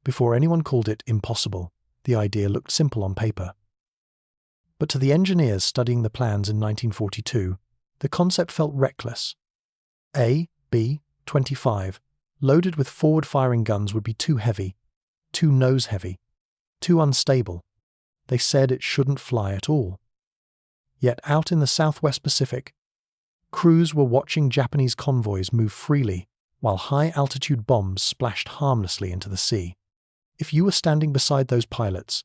Before anyone called it impossible, the idea looked simple on paper. But to the engineers studying the plans in 1942, the concept felt reckless. A-25, loaded with forward-firing guns, would be too heavy, too nose-heavy, too unstable. They said it shouldn't fly at all. Yet out in the Southwest Pacific, crews were watching Japanese convoys move freely while high-altitude bombs splashed harmlessly into the sea. If you were standing beside those pilots,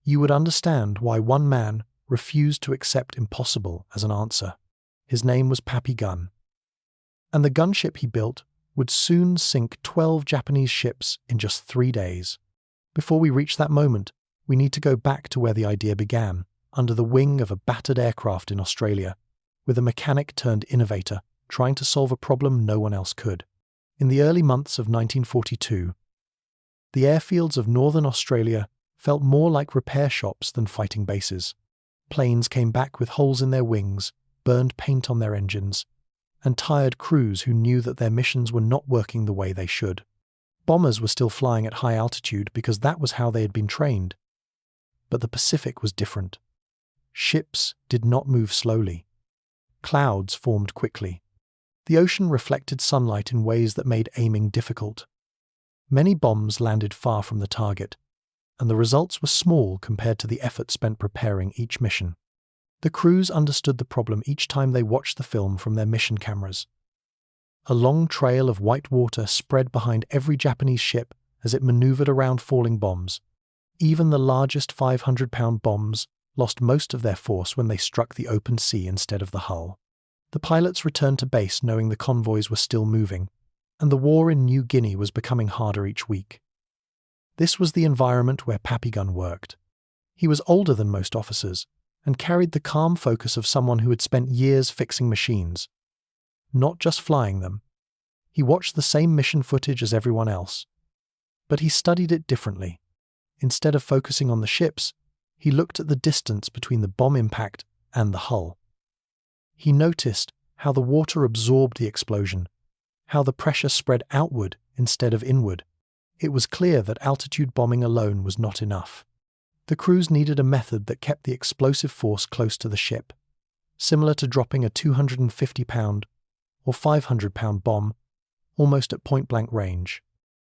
you would understand why one man refused to accept impossible as an answer. His name was Paul Gunn. And the gunship he built would soon sink 12 Japanese ships in just 3 days. Before we reach that moment, we need to go back to where the idea began, under the wing of a battered aircraft in Australia, with a mechanic turned innovator trying to solve a problem no one else could. In the early months of 1942, the airfields of northern Australia felt more like repair shops than fighting bases. Planes came back with holes in their wings, burned paint on their engines, and tired crews who knew that their missions were not working the way they should. Bombers were still flying at high altitude because that was how they had been trained. But the Pacific was different. Ships did not move slowly. Clouds formed quickly. The ocean reflected sunlight in ways that made aiming difficult. Many bombs landed far from the target, and the results were small compared to the effort spent preparing each mission. The crews understood the problem each time they watched the film from their mission cameras. A long trail of white water spread behind every Japanese ship as it maneuvered around falling bombs. Even the largest 500-pound bombs lost most of their force when they struck the open sea instead of the hull. The pilots returned to base knowing the convoys were still moving, and the war in New Guinea was becoming harder each week. This was the environment where Paul Gunn worked. He was older than most officers, and carried the calm focus of someone who had spent years fixing machines, not just flying them. He watched the same mission footage as everyone else, but he studied it differently. Instead of focusing on the ships, he looked at the distance between the bomb impact and the hull. He noticed how the water absorbed the explosion, how the pressure spread outward instead of inward. It was clear that altitude bombing alone was not enough. The crews needed a method that kept the explosive force close to the ship, similar to dropping a 250-pound or 500-pound bomb almost at point-blank range.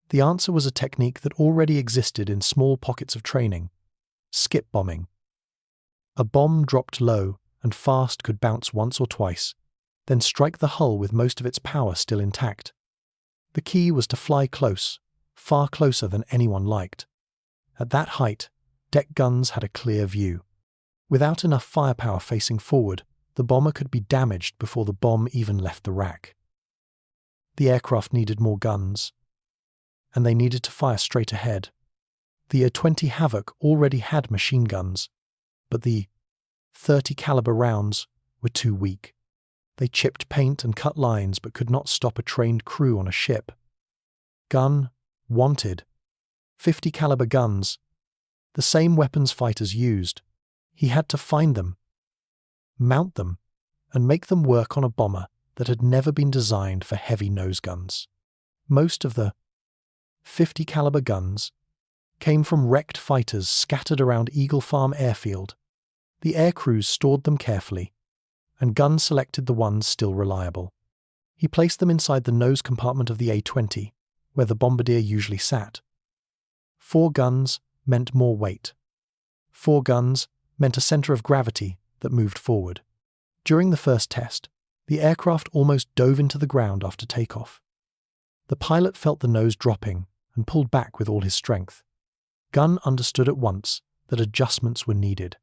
The answer was a technique that already existed in small pockets of training: skip bombing. A bomb dropped low and fast could bounce once or twice, then strike the hull with most of its power still intact. The key was to fly close, far closer than anyone liked. At that height, deck guns had a clear view. Without enough firepower facing forward, the bomber could be damaged before the bomb even left the rack. The aircraft needed more guns, and they needed to fire straight ahead. The A-20 Havoc already had machine guns, but the .30 caliber rounds were too weak. They chipped paint and cut lines but could not stop a trained crew on a ship. Gunn wanted .50 caliber guns, the same weapons fighters used. He had to find them, mount them, and make them work on a bomber that had never been designed for heavy nose guns. Most of the .50 caliber guns came from wrecked fighters scattered around Eagle Farm Airfield. The air crews stored them carefully, and Gunn selected the ones still reliable. He placed them inside the nose compartment of the A-20, where the bombardier usually sat. 4 guns meant more weight. 4 guns meant a center of gravity that moved forward. During the first test, the aircraft almost dove into the ground after takeoff. The pilot felt the nose dropping and pulled back with all his strength. Gunn understood at once that adjustments were needed.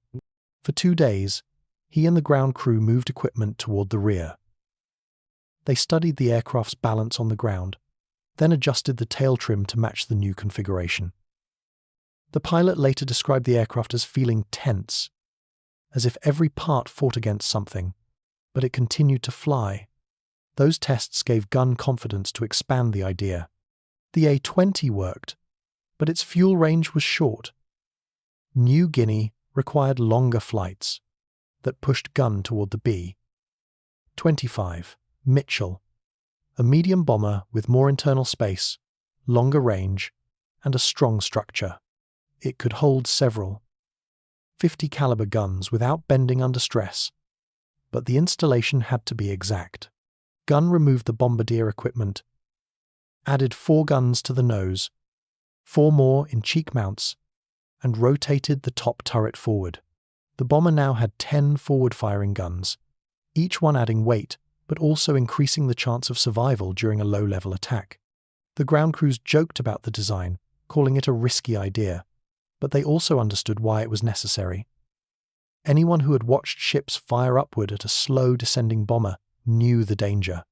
For 2 days, he and the ground crew moved equipment toward the rear. They studied the aircraft's balance on the ground, then adjusted the tail trim to match the new configuration. The pilot later described the aircraft as feeling tense, as if every part fought against something, but it continued to fly. Those tests gave Gunn confidence to expand the idea. The A-20 worked, but its fuel range was short. New Guinea required longer flights that pushed Gunn toward the B-25 Mitchell, a medium bomber with more internal space, longer range, and a strong structure. It could hold several 50 caliber guns without bending under stress, but the installation had to be exact. Gunn removed the bombardier equipment, added 4 guns to the nose, 4 more in cheek mounts, and rotated the top turret forward. The bomber now had 10 forward-firing guns, each one adding weight, but also increasing the chance of survival during a low-level attack. The ground crews joked about the design, calling it a risky idea, but they also understood why it was necessary. Anyone who had watched ships fire upward at a slow descending bomber knew the danger.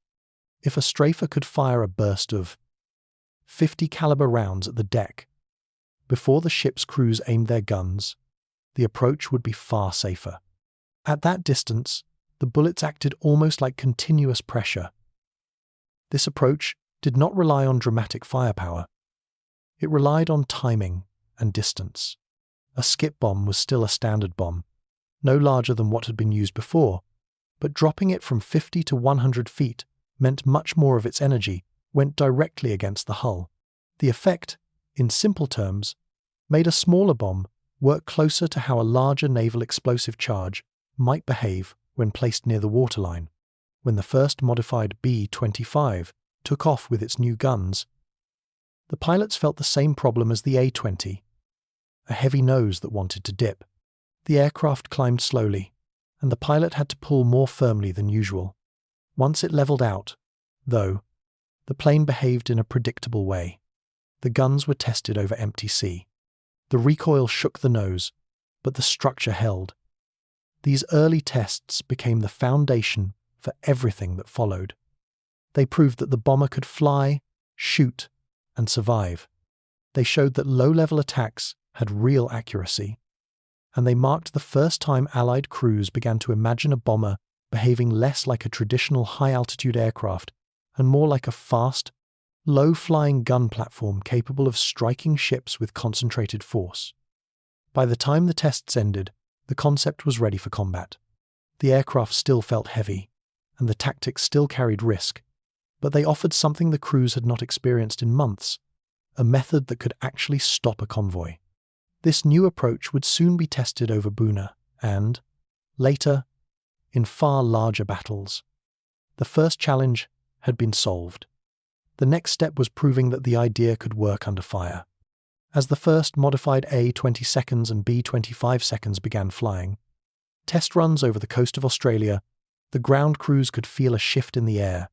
If a strafer could fire a burst of 50 caliber rounds at the deck before the ship's crews aimed their guns, the approach would be far safer. At that distance, the bullets acted almost like continuous pressure. This approach did not rely on dramatic firepower. It relied on timing and distance. A skip bomb was still a standard bomb, no larger than what had been used before, but dropping it from 50 to 100 feet meant much more of its energy went directly against the hull. The effect, in simple terms, made a smaller bomb work closer to how a larger naval explosive charge might behave when placed near the waterline. When the first modified B-25 took off with its new guns, the pilots felt the same problem as the A-20, a heavy nose that wanted to dip. The aircraft climbed slowly, and the pilot had to pull more firmly than usual. Once it leveled out, though, the plane behaved in a predictable way. The guns were tested over empty sea. The recoil shook the nose, but the structure held. These early tests became the foundation for everything that followed. They proved that the bomber could fly, shoot, and survive. They showed that low-level attacks had real accuracy, and they marked the first time Allied crews began to imagine a bomber behaving less like a traditional high-altitude aircraft and more like a fast, low-flying gun platform capable of striking ships with concentrated force. By the time the tests ended, the concept was ready for combat. The aircraft still felt heavy, and the tactics still carried risk, but they offered something the crews had not experienced in months, a method that could actually stop a convoy. This new approach would soon be tested over Buna and, later, in far larger battles. The first challenge had been solved. The next step was proving that the idea could work under fire. As the first modified A-20 seconds and B-25 seconds began flying, test runs over the coast of Australia, the ground crews could feel a shift in the air.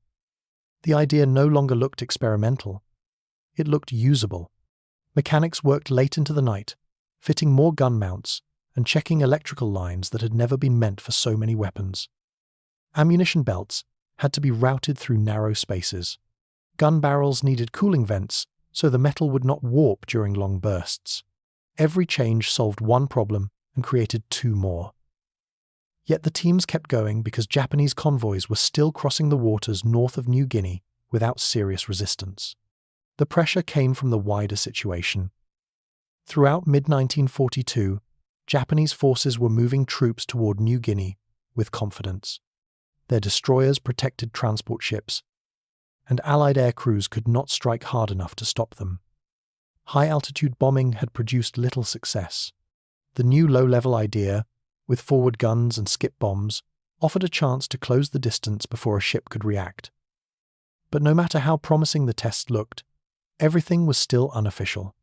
The idea no longer looked experimental. It looked usable. Mechanics worked late into the night, fitting more gun mounts and checking electrical lines that had never been meant for so many weapons. Ammunition belts had to be routed through narrow spaces. Gun barrels needed cooling vents so the metal would not warp during long bursts. Every change solved one problem and created 2 more. Yet the teams kept going because Japanese convoys were still crossing the waters north of New Guinea without serious resistance. The pressure came from the wider situation. Throughout mid-1942, Japanese forces were moving troops toward New Guinea with confidence. Their destroyers protected transport ships, and Allied air crews could not strike hard enough to stop them. High-altitude bombing had produced little success. The new low-level idea, with forward guns and skip bombs, offered a chance to close the distance before a ship could react. But no matter how promising the tests looked, everything was still unofficial.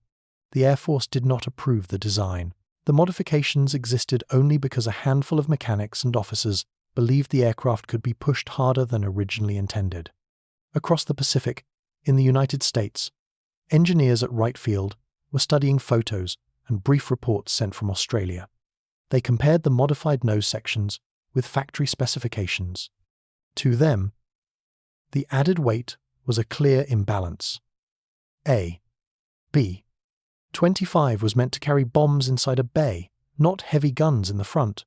The Air Force did not approve the design. The modifications existed only because a handful of mechanics and officers believed the aircraft could be pushed harder than originally intended. Across the Pacific, in the United States, engineers at Wright Field were studying photos and brief reports sent from Australia. They compared the modified nose sections with factory specifications. To them, the added weight was a clear imbalance. B-25 was meant to carry bombs inside a bay, not heavy guns in the front.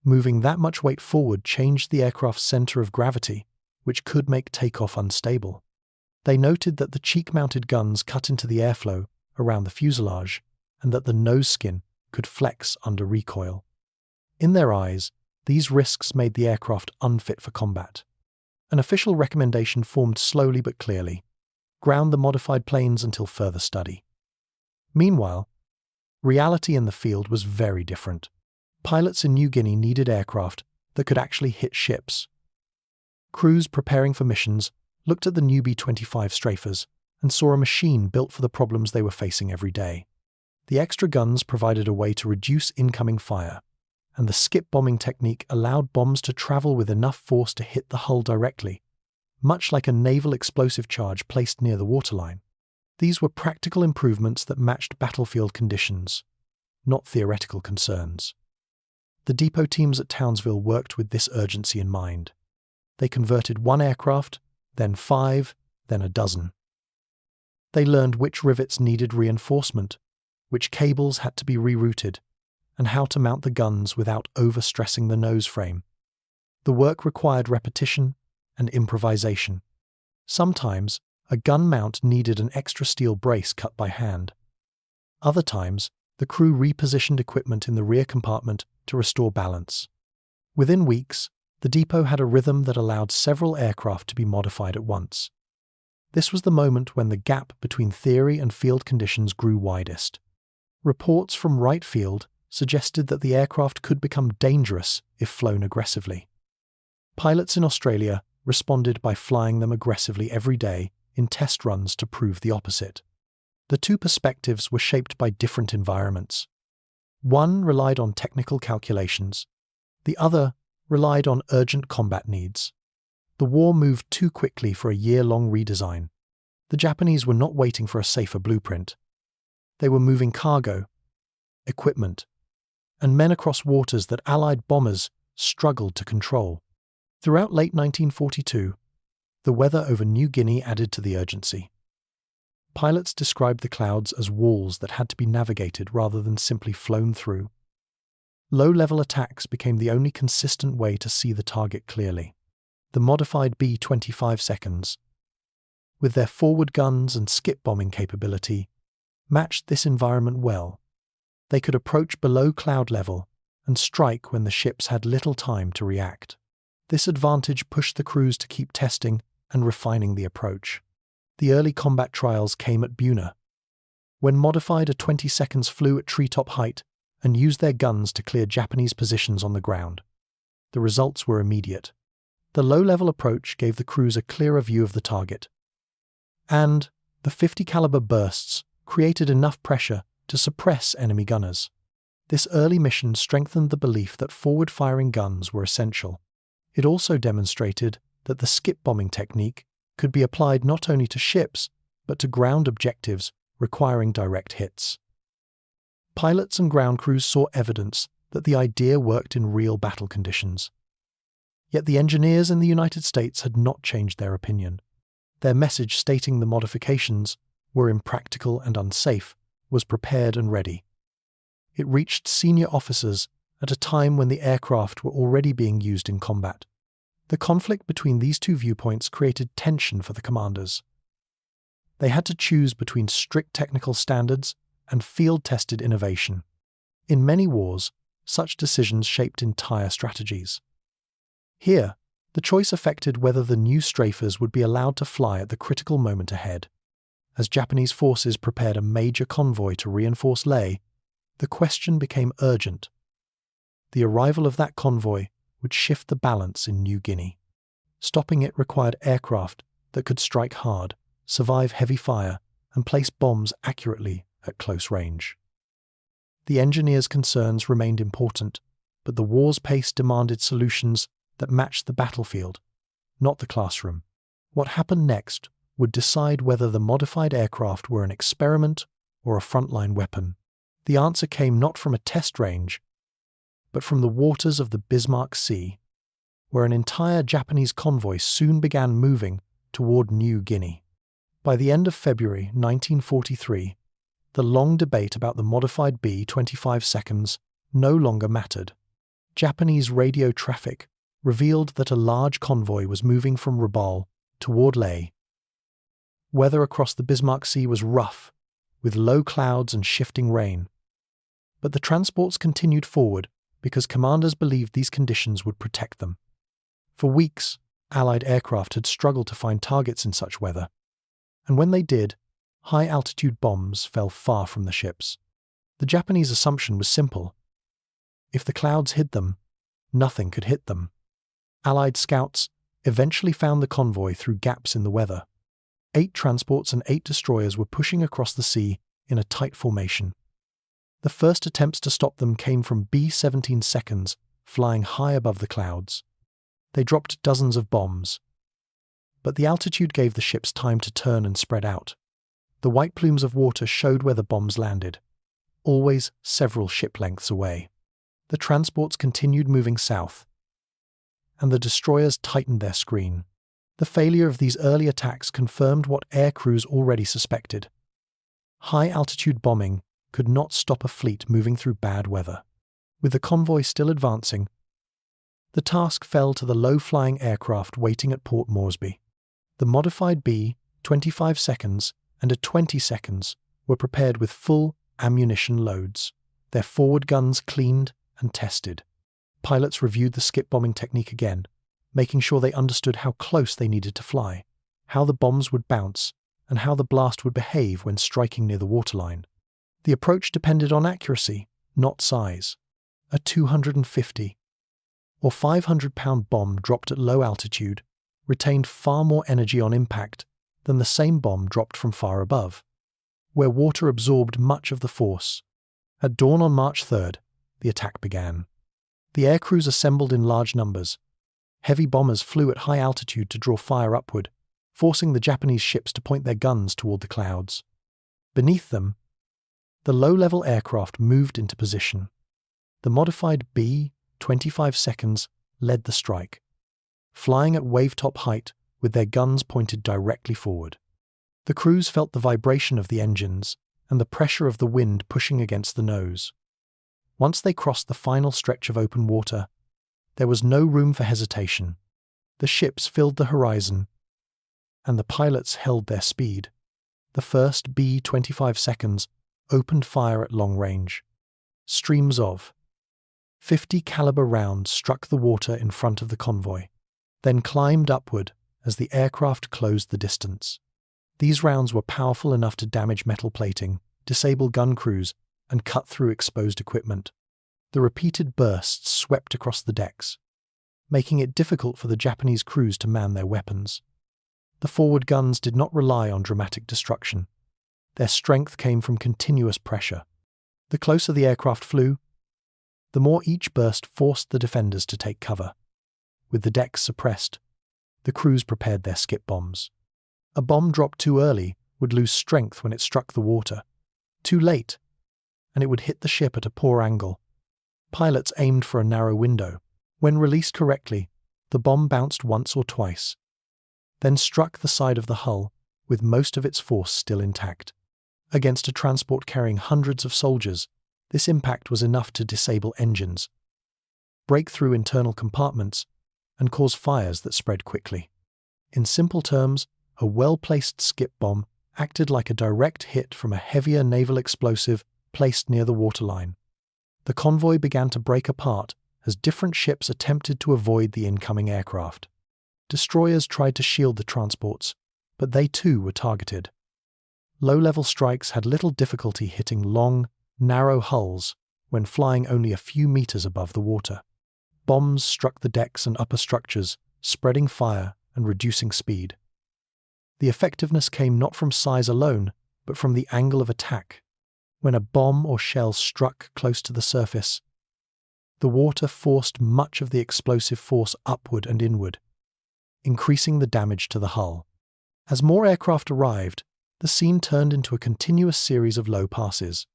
Moving that much weight forward changed the aircraft's center of gravity, which could make takeoff unstable. They noted that the cheek-mounted guns cut into the airflow around the fuselage and that the nose skin could flex under recoil. In their eyes, these risks made the aircraft unfit for combat. An official recommendation formed slowly but clearly: ground the modified planes until further study. Meanwhile, reality in the field was very different. Pilots in New Guinea needed aircraft that could actually hit ships. Crews preparing for missions looked at the new B-25 strafers and saw a machine built for the problems they were facing every day. The extra guns provided a way to reduce incoming fire, and the skip bombing technique allowed bombs to travel with enough force to hit the hull directly, much like a naval explosive charge placed near the waterline. These were practical improvements that matched battlefield conditions, not theoretical concerns. The depot teams at Townsville worked with this urgency in mind. They converted one aircraft, then 5, then a dozen. They learned which rivets needed reinforcement, which cables had to be rerouted, and how to mount the guns without overstressing the nose frame. The work required repetition and improvisation. Sometimes, a gun mount needed an extra steel brace cut by hand. Other times, the crew repositioned equipment in the rear compartment to restore balance. Within weeks, the depot had a rhythm that allowed several aircraft to be modified at once. This was the moment when the gap between theory and field conditions grew widest. Reports from Wright Field suggested that the aircraft could become dangerous if flown aggressively. Pilots in Australia responded by flying them aggressively every day in test runs to prove the opposite. The two perspectives were shaped by different environments. One relied on technical calculations. The other relied on urgent combat needs. The war moved too quickly for a year-long redesign. The Japanese were not waiting for a safer blueprint. They were moving cargo, equipment, and men across waters that Allied bombers struggled to control. Throughout late 1942, the weather over New Guinea added to the urgency. Pilots described the clouds as walls that had to be navigated rather than simply flown through. Low-level attacks became the only consistent way to see the target clearly. The modified B-25 seconds, with their forward guns and skip bombing capability, matched this environment well. They could approach below cloud level and strike when the ships had little time to react. This advantage pushed the crews to keep testing and refining the approach. The early combat trials came at Buna, when modified A-20 seconds flew at treetop height and used their guns to clear Japanese positions on the ground. The results were immediate. The low-level approach gave the crews a clearer view of the target, and the 50 caliber bursts created enough pressure to suppress enemy gunners. This early mission strengthened the belief that forward-firing guns were essential. It also demonstrated that the skip bombing technique could be applied not only to ships, but to ground objectives requiring direct hits. Pilots and ground crews saw evidence that the idea worked in real battle conditions. Yet the engineers in the United States had not changed their opinion. Their message stating the modifications were impractical and unsafe was prepared and ready. It reached senior officers at a time when the aircraft were already being used in combat. The conflict between these two viewpoints created tension for the commanders. They had to choose between strict technical standards and field-tested innovation. In many wars, such decisions shaped entire strategies. Here, the choice affected whether the new strafers would be allowed to fly at the critical moment ahead. As Japanese forces prepared a major convoy to reinforce Lae, the question became urgent. The arrival of that convoy would shift the balance in New Guinea. Stopping it required aircraft that could strike hard, survive heavy fire, and place bombs accurately at close range. The engineers' concerns remained important, but the war's pace demanded solutions that matched the battlefield, not the classroom. What happened next would decide whether the modified aircraft were an experiment or a frontline weapon. The answer came not from a test range, but from the waters of the Bismarck Sea, where an entire Japanese convoy soon began moving toward New Guinea. By the end of February 1943, the long debate about the modified B-25 seconds no longer mattered. Japanese radio traffic revealed that a large convoy was moving from Rabaul toward Lae. Weather across the Bismarck Sea was rough, with low clouds and shifting rain. But the transports continued forward because commanders believed these conditions would protect them. For weeks, Allied aircraft had struggled to find targets in such weather, and when they did, High-altitude bombs fell far from the ships. The Japanese assumption was simple. If the clouds hid them, nothing could hit them. Allied scouts eventually found the convoy through gaps in the weather. 8 transports and 8 destroyers were pushing across the sea in a tight formation. The first attempts to stop them came from B-17 seconds, flying high above the clouds. They dropped dozens of bombs. But the altitude gave the ships time to turn and spread out. The white plumes of water showed where the bombs landed, always several ship lengths away. The transports continued moving south, and the destroyers tightened their screen. The failure of these early attacks confirmed what air crews already suspected. High-altitude bombing could not stop a fleet moving through bad weather. With the convoy still advancing, the task fell to the low-flying aircraft waiting at Port Moresby. The modified B-25 seconds and A-20 seconds were prepared with full ammunition loads, their forward guns cleaned and tested. Pilots reviewed the skip bombing technique again, making sure they understood how close they needed to fly, how the bombs would bounce, and how the blast would behave when striking near the waterline. The approach depended on accuracy, not size. A 250 or 500-pound bomb dropped at low altitude retained far more energy on impact than the same bomb dropped from far above, where water absorbed much of the force. At dawn on March 3rd, the attack began. The air crews assembled in large numbers. Heavy bombers flew at high altitude to draw fire upward, forcing the Japanese ships to point their guns toward the clouds. Beneath them, the low-level aircraft moved into position. The modified B-25 seconds led the strike, flying at wave-top height with their guns pointed directly forward. The crews felt the vibration of the engines and the pressure of the wind pushing against the nose. Once they crossed the final stretch of open water, there was no room for hesitation. The ships filled the horizon, and the pilots held their speed. The first B-25 seconds opened fire at long range. Streams of .50 caliber rounds struck the water in front of the convoy, then climbed upward as the aircraft closed the distance. These rounds were powerful enough to damage metal plating, disable gun crews, and cut through exposed equipment. The repeated bursts swept across the decks, making it difficult for the Japanese crews to man their weapons. The forward guns did not rely on dramatic destruction. Their strength came from continuous pressure. The closer the aircraft flew, the more each burst forced the defenders to take cover. With the decks suppressed, the crews prepared their skip bombs. A bomb dropped too early would lose strength when it struck the water. Too late, and it would hit the ship at a poor angle. Pilots aimed for a narrow window. When released correctly, the bomb bounced once or twice, then struck the side of the hull with most of its force still intact. Against a transport carrying hundreds of soldiers, this impact was enough to disable engines, break through internal compartments, and cause fires that spread quickly. In simple terms, a well-placed skip bomb acted like a direct hit from a heavier naval explosive placed near the waterline. The convoy began to break apart as different ships attempted to avoid the incoming aircraft. Destroyers tried to shield the transports, but they too were targeted. Low-level strikes had little difficulty hitting long, narrow hulls when flying only a few meters above the water. Bombs struck the decks and upper structures, spreading fire and reducing speed. The effectiveness came not from size alone, but from the angle of attack. When a bomb or shell struck close to the surface, the water forced much of the explosive force upward and inward, increasing the damage to the hull. As more aircraft arrived, the scene turned into a continuous series of low passes.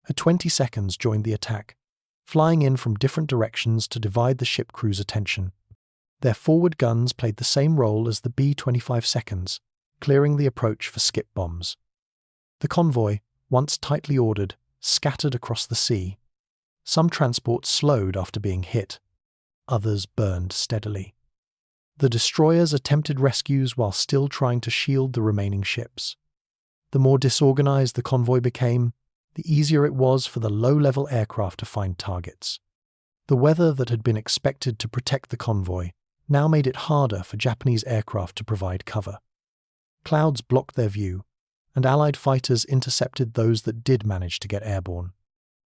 A-20 seconds joined the attack, flying in from different directions to divide the ship crew's attention. Their forward guns played the same role as the B-25 seconds, clearing the approach for skip bombs. The convoy, once tightly ordered, scattered across the sea. Some transports slowed after being hit. Others burned steadily. The destroyers attempted rescues while still trying to shield the remaining ships. The more disorganized the convoy became, the easier it was for the low-level aircraft to find targets. The weather that had been expected to protect the convoy now made it harder for Japanese aircraft to provide cover. Clouds blocked their view, and Allied fighters intercepted those that did manage to get airborne.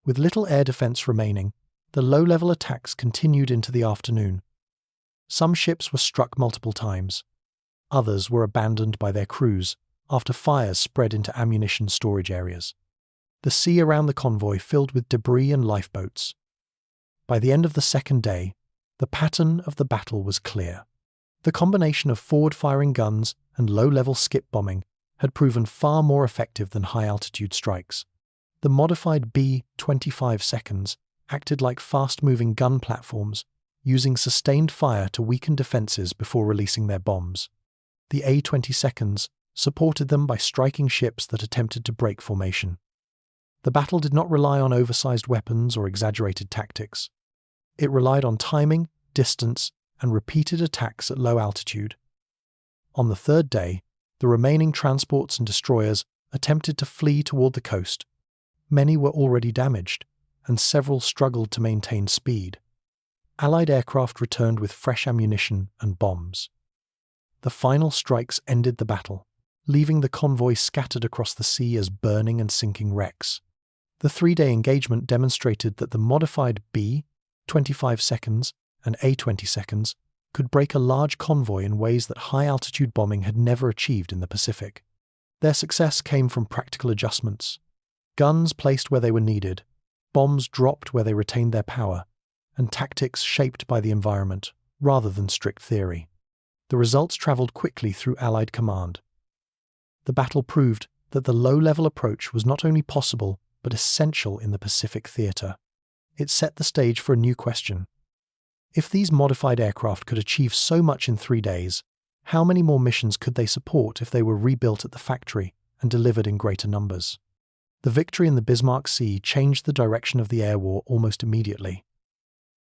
With little air defense remaining, the low-level attacks continued into the afternoon. Some ships were struck multiple times. Others were abandoned by their crews after fires spread into ammunition storage areas. The sea around the convoy filled with debris and lifeboats. By the end of the second day, the pattern of the battle was clear. The combination of forward-firing guns and low-level skip bombing had proven far more effective than high-altitude strikes. The modified B-25 seconds acted like fast-moving gun platforms, using sustained fire to weaken defenses before releasing their bombs. The A-20 seconds supported them by striking ships that attempted to break formation. The battle did not rely on oversized weapons or exaggerated tactics. It relied on timing, distance, and repeated attacks at low altitude. On the third day, the remaining transports and destroyers attempted to flee toward the coast. Many were already damaged, and several struggled to maintain speed. Allied aircraft returned with fresh ammunition and bombs. The final strikes ended the battle, leaving the convoy scattered across the sea as burning and sinking wrecks. The three-day engagement demonstrated that the modified B-25 seconds and A-20 seconds could break a large convoy in ways that high-altitude bombing had never achieved in the Pacific. Their success came from practical adjustments. Guns placed where they were needed, bombs dropped where they retained their power, and tactics shaped by the environment, rather than strict theory. The results traveled quickly through Allied command. The battle proved that the low-level approach was not only possible, but essential in the Pacific theater. It set the stage for a new question. If these modified aircraft could achieve so much in 3 days, how many more missions could they support if they were rebuilt at the factory and delivered in greater numbers? The victory in the Bismarck Sea changed the direction of the air war almost immediately.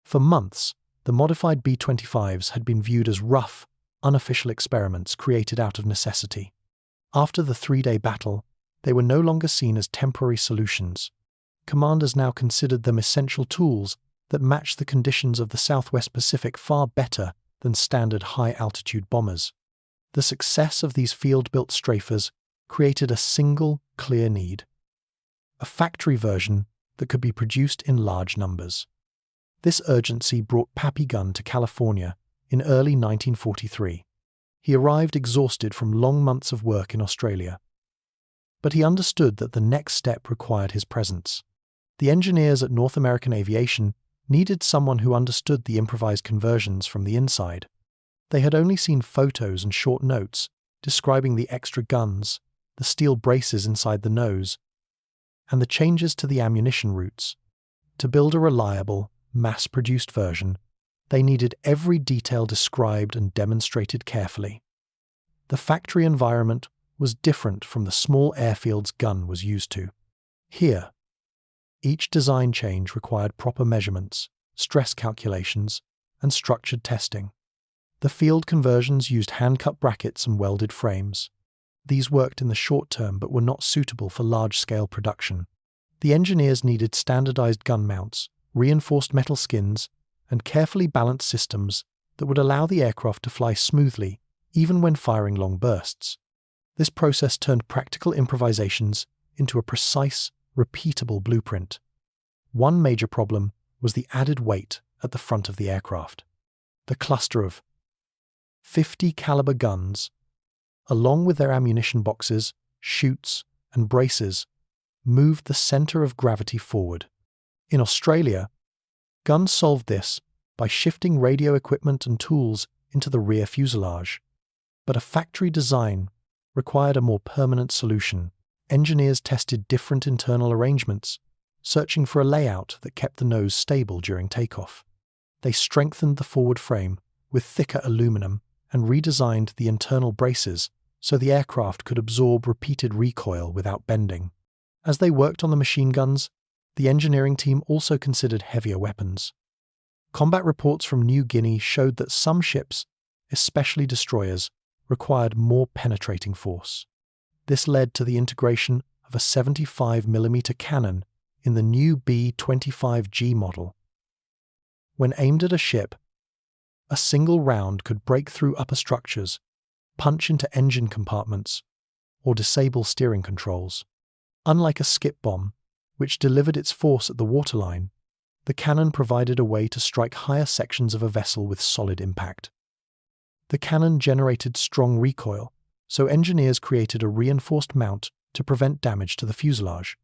For months, the modified B-25s had been viewed as rough, unofficial experiments created out of necessity. After the 3-day battle, they were no longer seen as temporary solutions. Commanders now considered them essential tools that matched the conditions of the Southwest Pacific far better than standard high-altitude bombers. The success of these field-built strafers created a single, clear need: a factory version that could be produced in large numbers. This urgency brought Paul Gunn to California in early 1943. He arrived exhausted from long months of work in Australia. But he understood that the next step required his presence. The engineers at North American Aviation needed someone who understood the improvised conversions from the inside. They had only seen photos and short notes describing the extra guns, the steel braces inside the nose, and the changes to the ammunition routes. To build a reliable, mass-produced version, they needed every detail described and demonstrated carefully. The factory environment was different from the small airfields Gunn was used to. Here, each design change required proper measurements, stress calculations, and structured testing. The field conversions used hand-cut brackets and welded frames. These worked in the short term but were not suitable for large-scale production. The engineers needed standardized gun mounts, reinforced metal skins, and carefully balanced systems that would allow the aircraft to fly smoothly, even when firing long bursts. This process turned practical improvisations into a precise, repeatable blueprint. One major problem was the added weight at the front of the aircraft. The cluster of 50 caliber guns, along with their ammunition boxes, chutes, and braces, moved the center of gravity forward. In Australia, Gunn solved this by shifting radio equipment and tools into the rear fuselage. But a factory design required a more permanent solution. Engineers tested different internal arrangements, searching for a layout that kept the nose stable during takeoff. They strengthened the forward frame with thicker aluminum and redesigned the internal braces so the aircraft could absorb repeated recoil without bending. As they worked on the machine guns, the engineering team also considered heavier weapons. Combat reports from New Guinea showed that some ships, especially destroyers, required more penetrating force. This led to the integration of a 75mm cannon in the new B-25G model. When aimed at a ship, a single round could break through upper structures, punch into engine compartments, or disable steering controls. Unlike a skip bomb, which delivered its force at the waterline, the cannon provided a way to strike higher sections of a vessel with solid impact. The cannon generated strong recoil, so engineers created a reinforced mount to prevent damage to the fuselage.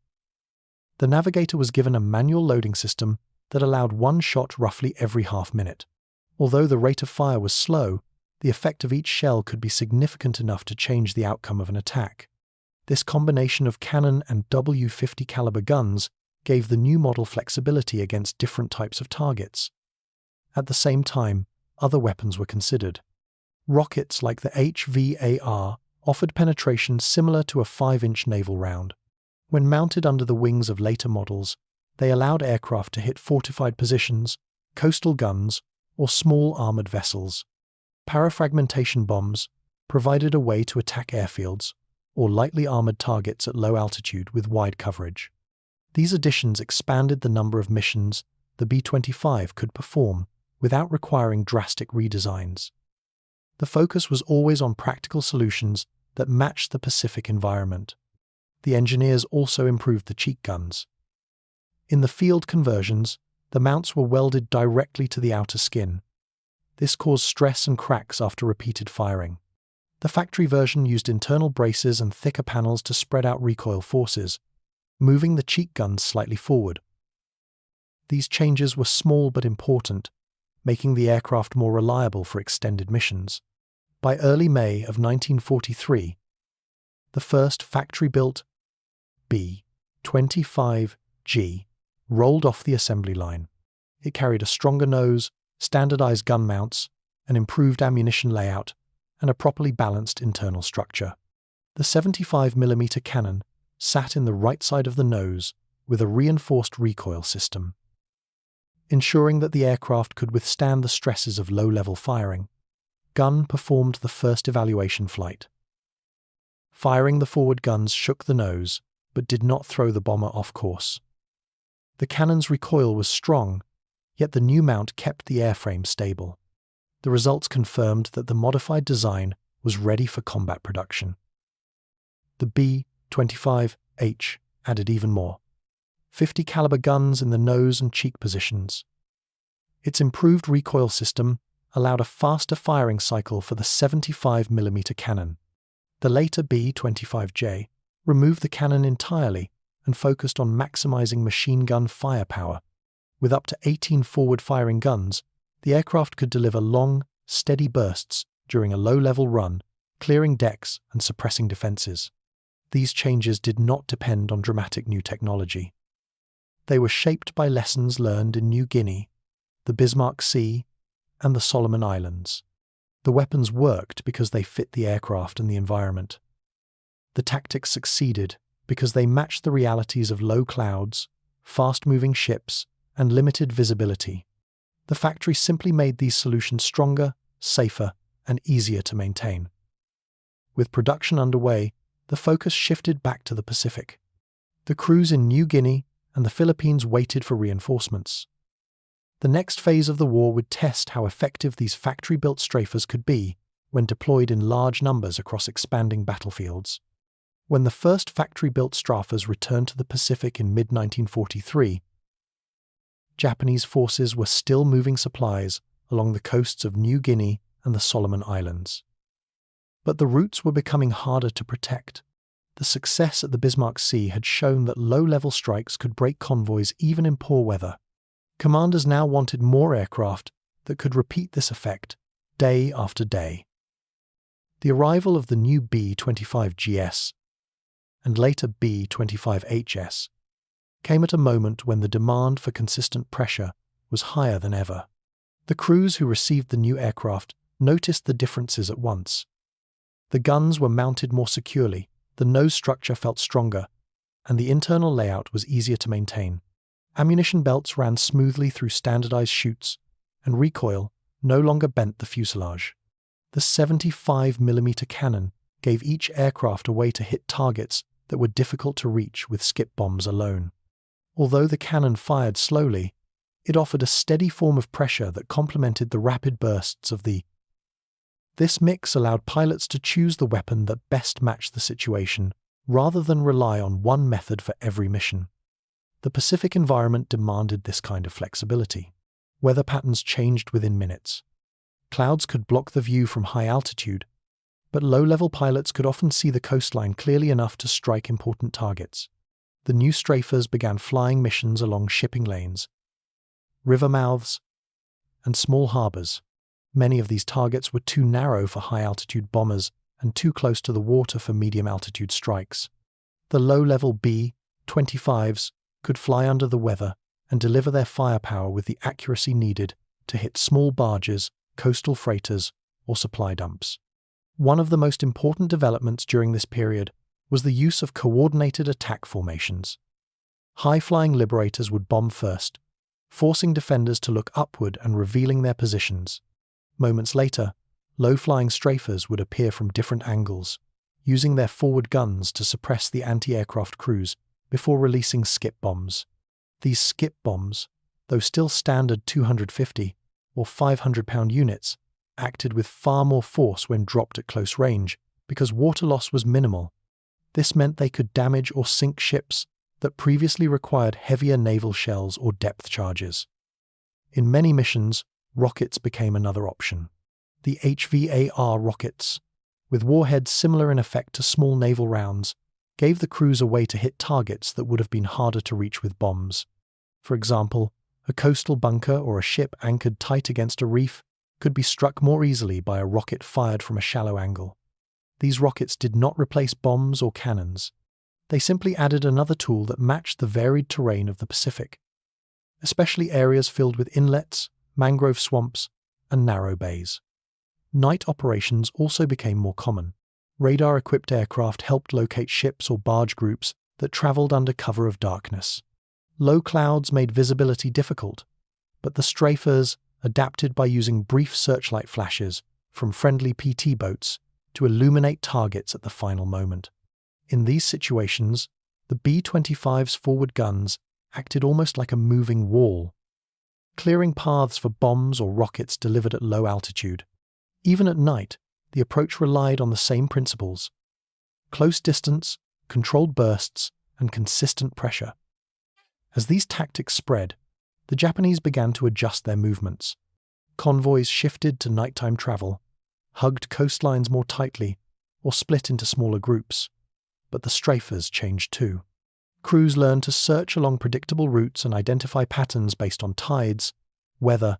The navigator was given a manual loading system that allowed one shot roughly every half minute. Although the rate of fire was slow, the effect of each shell could be significant enough to change the outcome of an attack. This combination of cannon and W50 caliber guns gave the new model flexibility against different types of targets. At the same time, other weapons were considered. Rockets like the HVAR offered penetration similar to a 5-inch naval round. When mounted under the wings of later models, they allowed aircraft to hit fortified positions, coastal guns, or small armored vessels. Parafragmentation bombs provided a way to attack airfields or lightly armored targets at low altitude with wide coverage. These additions expanded the number of missions the B-25 could perform without requiring drastic redesigns. The focus was always on practical solutions that matched the Pacific environment. The engineers also improved the cheek guns. In the field conversions, the mounts were welded directly to the outer skin. This caused stress and cracks after repeated firing. The factory version used internal braces and thicker panels to spread out recoil forces, moving the cheek guns slightly forward. These changes were small but important, making the aircraft more reliable for extended missions. By early May of 1943, the first factory-built B-25G rolled off the assembly line. It carried a stronger nose, standardized gun mounts, an improved ammunition layout, and a properly balanced internal structure. The 75mm cannon sat in the right side of the nose with a reinforced recoil system, ensuring that the aircraft could withstand the stresses of low-level firing. Gunn performed the first evaluation flight. Firing the forward guns shook the nose, but did not throw the bomber off course. The cannon's recoil was strong, yet the new mount kept the airframe stable. The results confirmed that the modified design was ready for combat production. The B-25H added even more: 50 caliber guns in the nose and cheek positions. Its improved recoil system allowed a faster firing cycle for the 75mm cannon. The later B-25J removed the cannon entirely and focused on maximizing machine gun firepower. With up to 18 forward-firing guns, the aircraft could deliver long, steady bursts during a low-level run, clearing decks and suppressing defenses. These changes did not depend on dramatic new technology. They were shaped by lessons learned in New Guinea, the Bismarck Sea, and the Solomon Islands. The weapons worked because they fit the aircraft and the environment. The tactics succeeded because they matched the realities of low clouds, fast-moving ships, and limited visibility. The factory simply made these solutions stronger, safer, and easier to maintain. With production underway, the focus shifted back to the Pacific. The crews in New Guinea and the Philippines waited for reinforcements. The next phase of the war would test how effective these factory-built strafers could be when deployed in large numbers across expanding battlefields. When the first factory-built strafers returned to the Pacific in mid-1943, Japanese forces were still moving supplies along the coasts of New Guinea and the Solomon Islands. But the routes were becoming harder to protect. The success at the Bismarck Sea had shown that low-level strikes could break convoys even in poor weather. Commanders now wanted more aircraft that could repeat this effect day after day. The arrival of the new B-25GS and later B-25HS came at a moment when the demand for consistent pressure was higher than ever. The crews who received the new aircraft noticed the differences at once. The guns were mounted more securely, the nose structure felt stronger, and the internal layout was easier to maintain. Ammunition belts ran smoothly through standardized chutes, and recoil no longer bent the fuselage. The 75mm cannon gave each aircraft a way to hit targets that were difficult to reach with skip bombs alone. Although the cannon fired slowly, it offered a steady form of pressure that complemented the rapid bursts of the This mix allowed pilots to choose the weapon that best matched the situation, rather than rely on one method for every mission. The Pacific environment demanded this kind of flexibility. Weather patterns changed within minutes. Clouds could block the view from high altitude, but low-level pilots could often see the coastline clearly enough to strike important targets. The new strafers began flying missions along shipping lanes, river mouths, and small harbors. Many of these targets were too narrow for high-altitude bombers and too close to the water for medium-altitude strikes. The low-level B-25s could fly under the weather and deliver their firepower with the accuracy needed to hit small barges, coastal freighters, or supply dumps. One of the most important developments during this period was the use of coordinated attack formations. High-flying liberators would bomb first, forcing defenders to look upward and revealing their positions. Moments later, low-flying strafers would appear from different angles, using their forward guns to suppress the anti-aircraft crews before releasing skip bombs. These skip bombs, though still standard 250 or 500-pound units, acted with far more force when dropped at close range because water loss was minimal. This meant they could damage or sink ships that previously required heavier naval shells or depth charges. In many missions, rockets became another option. The HVAR rockets, with warheads similar in effect to small naval rounds, gave the crews a way to hit targets that would have been harder to reach with bombs. For example, a coastal bunker or a ship anchored tight against a reef could be struck more easily by a rocket fired from a shallow angle. These rockets did not replace bombs or cannons. They simply added another tool that matched the varied terrain of the Pacific, especially areas filled with inlets, mangrove swamps, and narrow bays. Night operations also became more common. Radar-equipped aircraft helped locate ships or barge groups that traveled under cover of darkness. Low clouds made visibility difficult, but the strafers adapted by using brief searchlight flashes from friendly PT boats to illuminate targets at the final moment. In these situations, the B-25's forward guns acted almost like a moving wall, clearing paths for bombs or rockets delivered at low altitude. Even at night, the approach relied on the same principles: close distance, controlled bursts, and consistent pressure. As these tactics spread, the Japanese began to adjust their movements. Convoys shifted to nighttime travel, hugged coastlines more tightly, or split into smaller groups. But the strafers changed too. Crews learned to search along predictable routes and identify patterns based on tides, weather,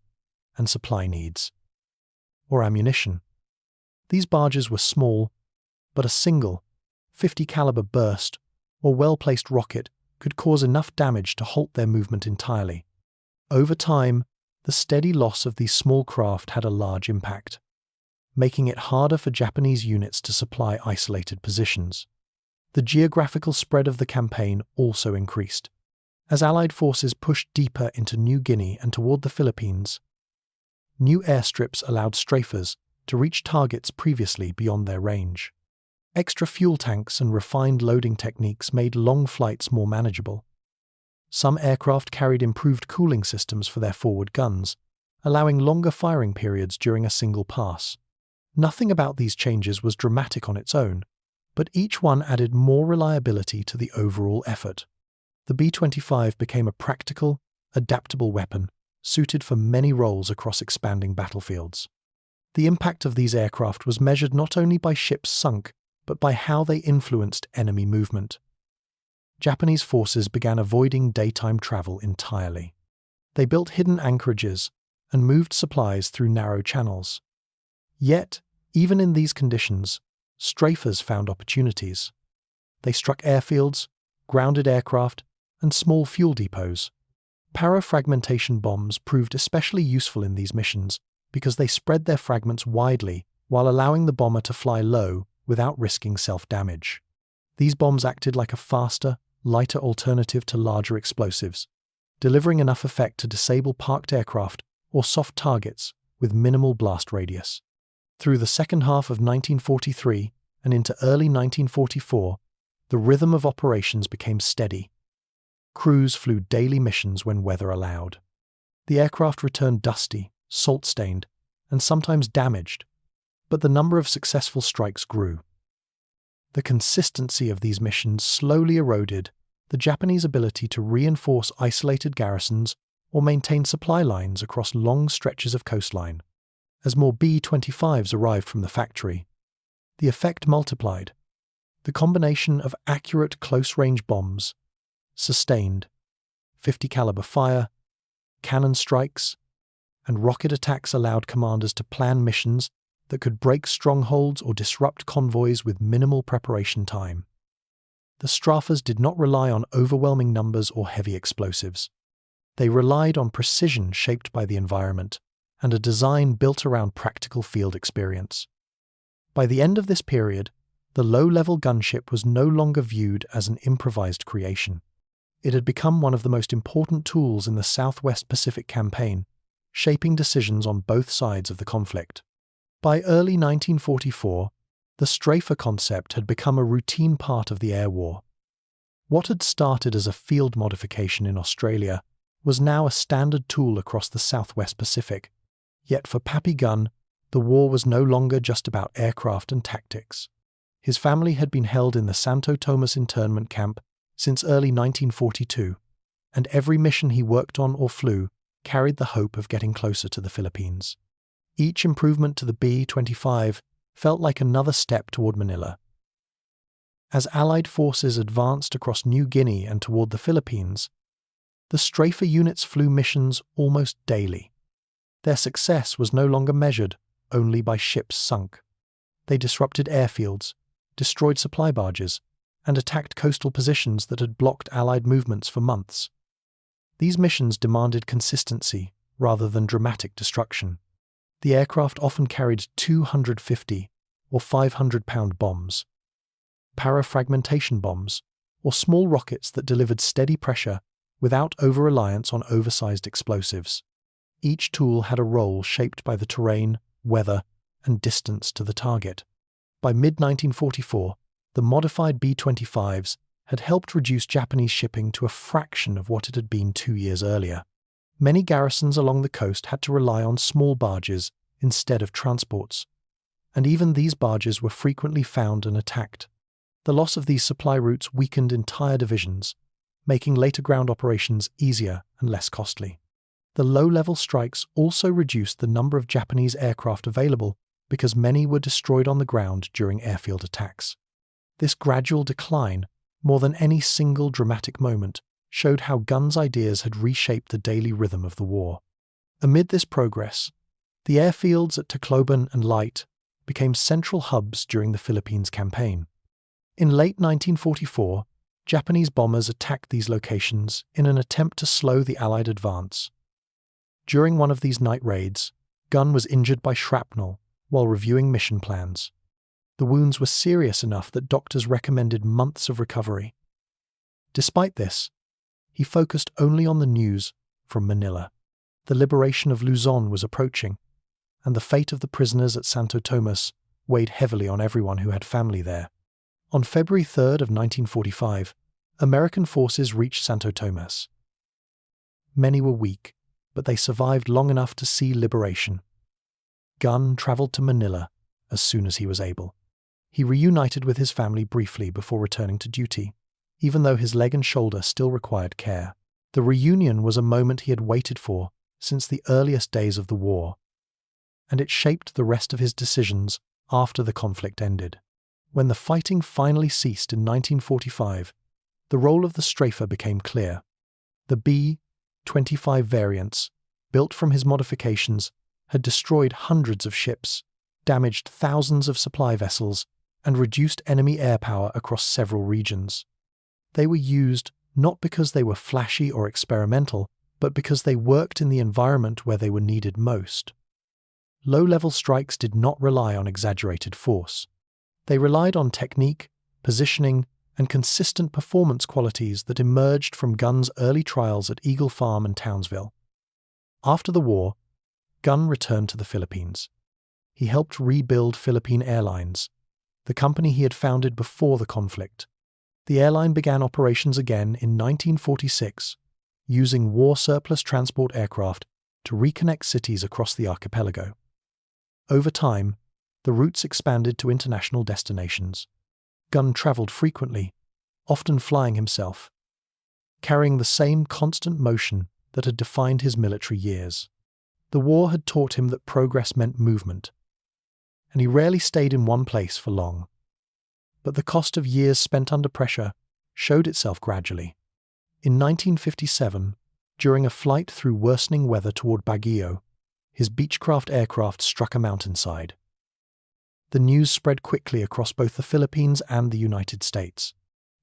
and supply needs. Or ammunition. These barges were small, but a single, 50 caliber burst or well-placed rocket could cause enough damage to halt their movement entirely. Over time, the steady loss of these small craft had a large impact, making it harder for Japanese units to supply isolated positions. The geographical spread of the campaign also increased. As Allied forces pushed deeper into New Guinea and toward the Philippines, new airstrips allowed strafers to reach targets previously beyond their range. Extra fuel tanks and refined loading techniques made long flights more manageable. Some aircraft carried improved cooling systems for their forward guns, allowing longer firing periods during a single pass. Nothing about these changes was dramatic on its own, but each one added more reliability to the overall effort. The B-25 became a practical, adaptable weapon, suited for many roles across expanding battlefields. The impact of these aircraft was measured not only by ships sunk, but by how they influenced enemy movement. Japanese forces began avoiding daytime travel entirely. They built hidden anchorages and moved supplies through narrow channels. Yet, even in these conditions, strafers found opportunities. They struck airfields, grounded aircraft, and small fuel depots. Parafragmentation bombs proved especially useful in these missions because they spread their fragments widely while allowing the bomber to fly low without risking self-damage. These bombs acted like a faster, lighter alternative to larger explosives, delivering enough effect to disable parked aircraft or soft targets with minimal blast radius. Through the second half of 1943 and into early 1944, the rhythm of operations became steady. Crews flew daily missions when weather allowed. The aircraft returned dusty, salt-stained, and sometimes damaged, but the number of successful strikes grew. The consistency of these missions slowly eroded the Japanese ability to reinforce isolated garrisons or maintain supply lines across long stretches of coastline. As more B-25s arrived from the factory, the effect multiplied. The combination of accurate close-range bombs, sustained 50 caliber fire, cannon strikes, and rocket attacks allowed commanders to plan missions that could break strongholds or disrupt convoys with minimal preparation time. The strafers did not rely on overwhelming numbers or heavy explosives. They relied on precision shaped by the environment and a design built around practical field experience. By the end of this period, the low-level gunship was no longer viewed as an improvised creation. It had become one of the most important tools in the Southwest Pacific campaign, shaping decisions on both sides of the conflict. By early 1944, the strafer concept had become a routine part of the air war. What had started as a field modification in Australia was now a standard tool across the Southwest Pacific. Yet for Pappy Gunn, the war was no longer just about aircraft and tactics. His family had been held in the Santo Tomas internment camp since early 1942, and every mission he worked on or flew carried the hope of getting closer to the Philippines. Each improvement to the B-25 felt like another step toward Manila. As Allied forces advanced across New Guinea and toward the Philippines, the strafer units flew missions almost daily. Their success was no longer measured only by ships sunk. They disrupted airfields, destroyed supply barges, and attacked coastal positions that had blocked Allied movements for months. These missions demanded consistency rather than dramatic destruction. The aircraft often carried 250 or 500-pound bombs, parafragmentation bombs, or small rockets that delivered steady pressure without over-reliance on oversized explosives. Each tool had a role shaped by the terrain, weather, and distance to the target. By mid-1944, the modified B-25s had helped reduce Japanese shipping to a fraction of what it had been 2 years earlier. Many garrisons along the coast had to rely on small barges instead of transports, and even these barges were frequently found and attacked. The loss of these supply routes weakened entire divisions, making later ground operations easier and less costly. The low-level strikes also reduced the number of Japanese aircraft available because many were destroyed on the ground during airfield attacks. This gradual decline, more than any single dramatic moment, showed how Gunn's ideas had reshaped the daily rhythm of the war. Amid this progress, the airfields at Tacloban and Leyte became central hubs during the Philippines campaign. In late 1944, Japanese bombers attacked these locations in an attempt to slow the Allied advance. During one of these night raids, Gunn was injured by shrapnel while reviewing mission plans. The wounds were serious enough that doctors recommended months of recovery. Despite this, he focused only on the news from Manila. The liberation of Luzon was approaching, and the fate of the prisoners at Santo Tomas weighed heavily on everyone who had family there. On February 3rd of 1945, American forces reached Santo Tomas. Many were weak, but they survived long enough to see liberation. Gunn traveled to Manila as soon as he was able. He reunited with his family briefly before returning to duty, even though his leg and shoulder still required care. The reunion was a moment he had waited for since the earliest days of the war, and it shaped the rest of his decisions after the conflict ended. When the fighting finally ceased in 1945, the role of the strafer became clear. The B-25 variants, built from his modifications, had destroyed hundreds of ships, damaged thousands of supply vessels, and reduced enemy air power across several regions. They were used not because they were flashy or experimental, but because they worked in the environment where they were needed most. Low-level strikes did not rely on exaggerated force. They relied on technique, positioning, and consistent performance qualities that emerged from Gunn's early trials at Eagle Farm and Townsville. After the war, Gunn returned to the Philippines. He helped rebuild Philippine Airlines, the company he had founded before the conflict. The airline began operations again in 1946, using war surplus transport aircraft to reconnect cities across the archipelago. Over time, the routes expanded to international destinations. Gunn travelled frequently, often flying himself, carrying the same constant motion that had defined his military years. The war had taught him that progress meant movement, and he rarely stayed in one place for long. But the cost of years spent under pressure showed itself gradually. In 1957, during a flight through worsening weather toward Baguio, his Beechcraft aircraft struck a mountainside. The news spread quickly across both the Philippines and the United States.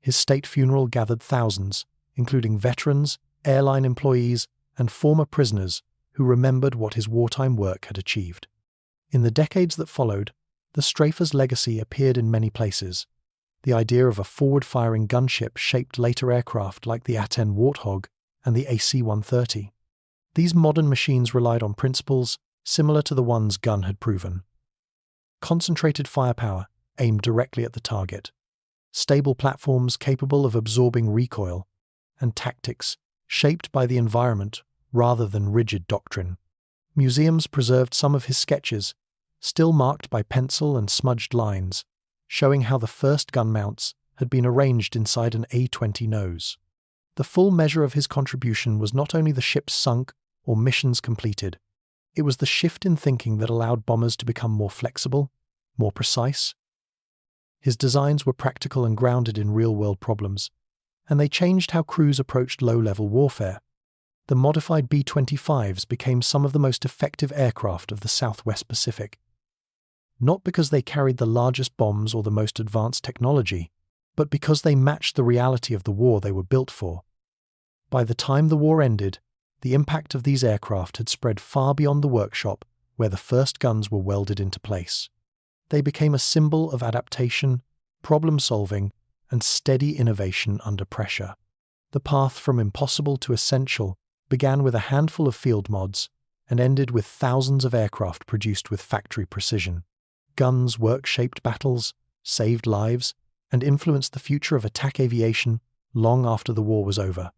His state funeral gathered thousands, including veterans, airline employees, and former prisoners who remembered what his wartime work had achieved. In the decades that followed, the strafer's legacy appeared in many places. The idea of a forward-firing gunship shaped later aircraft like the A-10 Warthog and the AC-130. These modern machines relied on principles similar to the ones Gunn had proven. Concentrated firepower aimed directly at the target, stable platforms capable of absorbing recoil, and tactics shaped by the environment rather than rigid doctrine. Museums preserved some of his sketches, still marked by pencil and smudged lines, showing how the first gun mounts had been arranged inside an A-20 nose. The full measure of his contribution was not only the ships sunk or missions completed, it was the shift in thinking that allowed bombers to become more flexible, more precise. His designs were practical and grounded in real-world problems, and they changed how crews approached low-level warfare. The modified B-25s became some of the most effective aircraft of the Southwest Pacific, not because they carried the largest bombs or the most advanced technology, but because they matched the reality of the war they were built for. By the time the war ended, the impact of these aircraft had spread far beyond the workshop where the first guns were welded into place. They became a symbol of adaptation, problem-solving, and steady innovation under pressure. The path from impossible to essential began with a handful of field mods and ended with thousands of aircraft produced with factory precision. Gunn's work-shaped battles saved lives and influenced the future of attack aviation long after the war was over.